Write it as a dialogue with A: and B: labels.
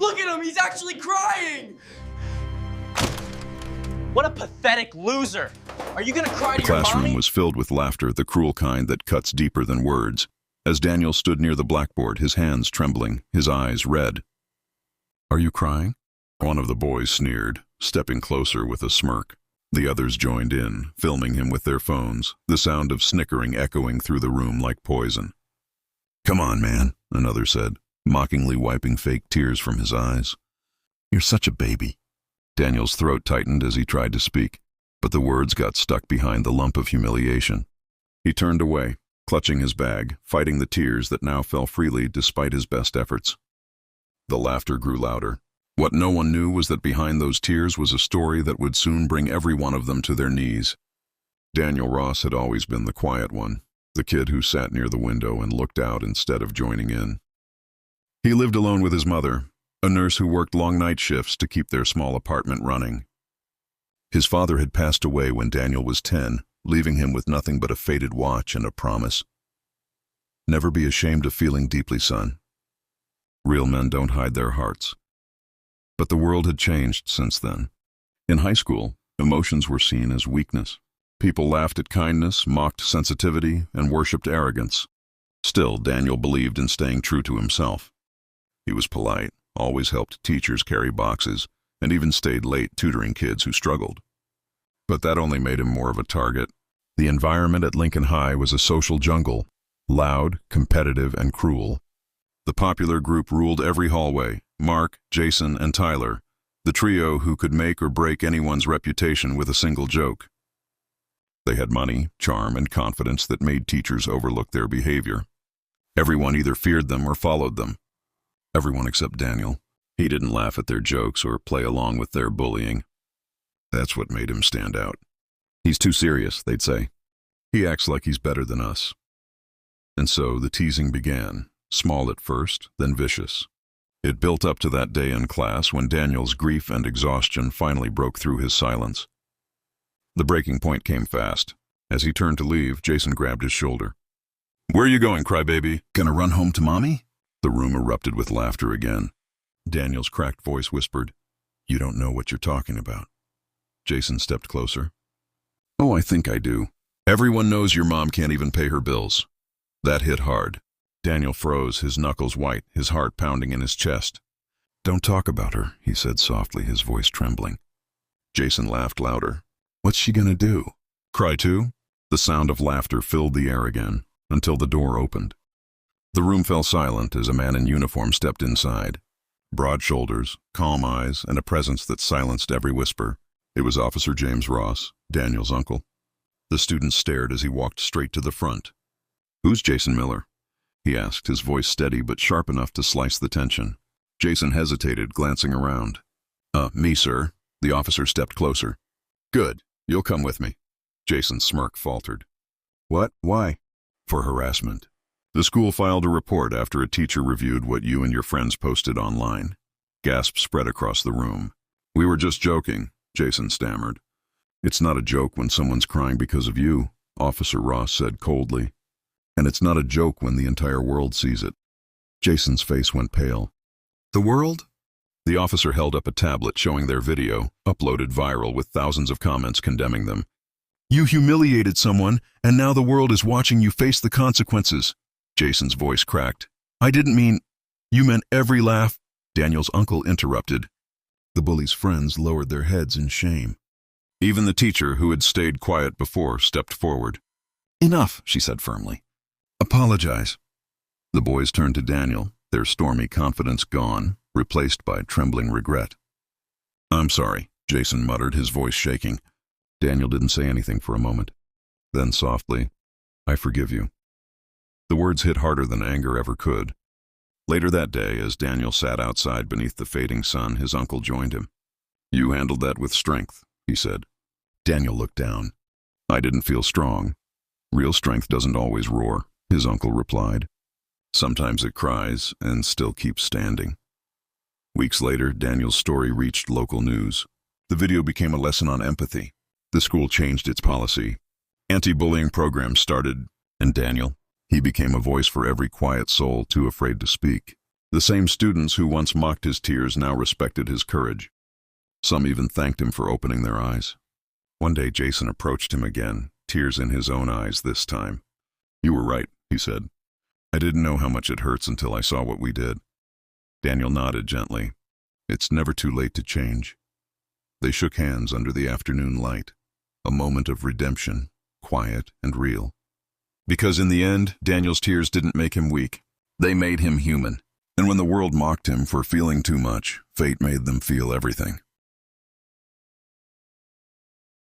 A: Look at him, he's actually crying!
B: What a pathetic loser. Are you gonna cry to
C: The
B: your mommy?
C: classroom was filled with laughter, the cruel kind that cuts deeper than words. As Daniel stood near the blackboard, his hands trembling, his eyes red. "Are you crying?" One of the boys sneered, stepping closer with a smirk. The others joined in, filming him with their phones, the sound of snickering echoing through the room like poison. "Come on, man," another said, mockingly wiping fake tears from his eyes. "You're such a baby." Daniel's throat tightened as he tried to speak, but the words got stuck behind the lump of humiliation. He turned away, clutching his bag, fighting the tears that now fell freely despite his best efforts. The laughter grew louder. What no one knew was that behind those tears was a story that would soon bring every one of them to their knees. Daniel Ross had always been the quiet one, the kid who sat near the window and looked out instead of joining in. He lived alone with his mother, a nurse who worked long night shifts to keep their small apartment running. His father had passed away when Daniel was 10, leaving him with nothing but a faded watch and a promise. "Never be ashamed of feeling deeply, son. Real men don't hide their hearts." But the world had changed since then. In high school, emotions were seen as weakness. People laughed at kindness, mocked sensitivity, and worshipped arrogance. Still, Daniel believed in staying true to himself. He was polite, always helped teachers carry boxes, and even stayed late tutoring kids who struggled. But that only made him more of a target. The environment at Lincoln High was a social jungle, loud, competitive, and cruel. The popular group ruled every hallway: Mark, Jason, and Tyler, the trio who could make or break anyone's reputation with a single joke. They had money, charm, and confidence that made teachers overlook their behavior. Everyone either feared them or followed them. Everyone except Daniel. He didn't laugh at their jokes or play along with their bullying. That's what made him stand out. "He's too serious," they'd say. "He acts like he's better than us." And so the teasing began, small at first, then vicious. It built up to that day in class when Daniel's grief and exhaustion finally broke through his silence. The breaking point came fast. As he turned to leave, Jason grabbed his shoulder. "Where are you going, crybaby? Gonna run home to mommy?" The room erupted with laughter again. Daniel's cracked voice whispered, "You don't know what you're talking about." Jason stepped closer. "Oh, I think I do. Everyone knows your mom can't even pay her bills." That hit hard. Daniel froze, his knuckles white, his heart pounding in his chest. "Don't talk about her," he said softly, his voice trembling. Jason laughed louder. "What's she gonna do? Cry too?" The sound of laughter filled the air again, until the door opened. The room fell silent as a man in uniform stepped inside. Broad shoulders, calm eyes, and a presence that silenced every whisper. It was Officer James Ross, Daniel's uncle. The students stared as he walked straight to the front. "Who's Jason Miller?" he asked, his voice steady but sharp enough to slice the tension. Jason hesitated, glancing around. Me, sir." The officer stepped closer. "Good. You'll come with me." Jason's smirk faltered. "What? Why?" "For harassment. The school filed a report after a teacher reviewed what you and your friends posted online." Gasps spread across the room. "We were just joking," Jason stammered. "It's not a joke when someone's crying because of you," Officer Ross said coldly. "And it's not a joke when the entire world sees it." Jason's face went pale. "The world?" The officer held up a tablet showing their video, uploaded viral with thousands of comments condemning them. "You humiliated someone, and now the world is watching you face the consequences." Jason's voice cracked. "I didn't mean... You meant every laugh..." Daniel's uncle interrupted. The bully's friends lowered their heads in shame. Even the teacher, who had stayed quiet before, stepped forward. "Enough," she said firmly. "Apologize." The boys turned to Daniel, their stormy confidence gone, replaced by trembling regret. "I'm sorry," Jason muttered, his voice shaking. Daniel didn't say anything for a moment. Then softly, "I forgive you." The words hit harder than anger ever could. Later that day, as Daniel sat outside beneath the fading sun, his uncle joined him. "You handled that with strength," he said. Daniel looked down. "I didn't feel strong." "Real strength doesn't always roar," his uncle replied. "Sometimes it cries and still keeps standing." Weeks later, Daniel's story reached local news. The video became a lesson on empathy. The school changed its policy. Anti-bullying programs started, and Daniel, he became a voice for every quiet soul too afraid to speak. The same students who once mocked his tears now respected his courage. Some even thanked him for opening their eyes. One day Jason approached him again, tears in his own eyes this time. "You were right," he said. "I didn't know how much it hurts until I saw what we did." Daniel nodded gently. It's never too late to change. They shook hands under the afternoon light, a moment of redemption, quiet and real. Because in the end, Daniel's tears didn't make him weak. They made him human. And when the world mocked him for feeling too much, fate made them feel everything.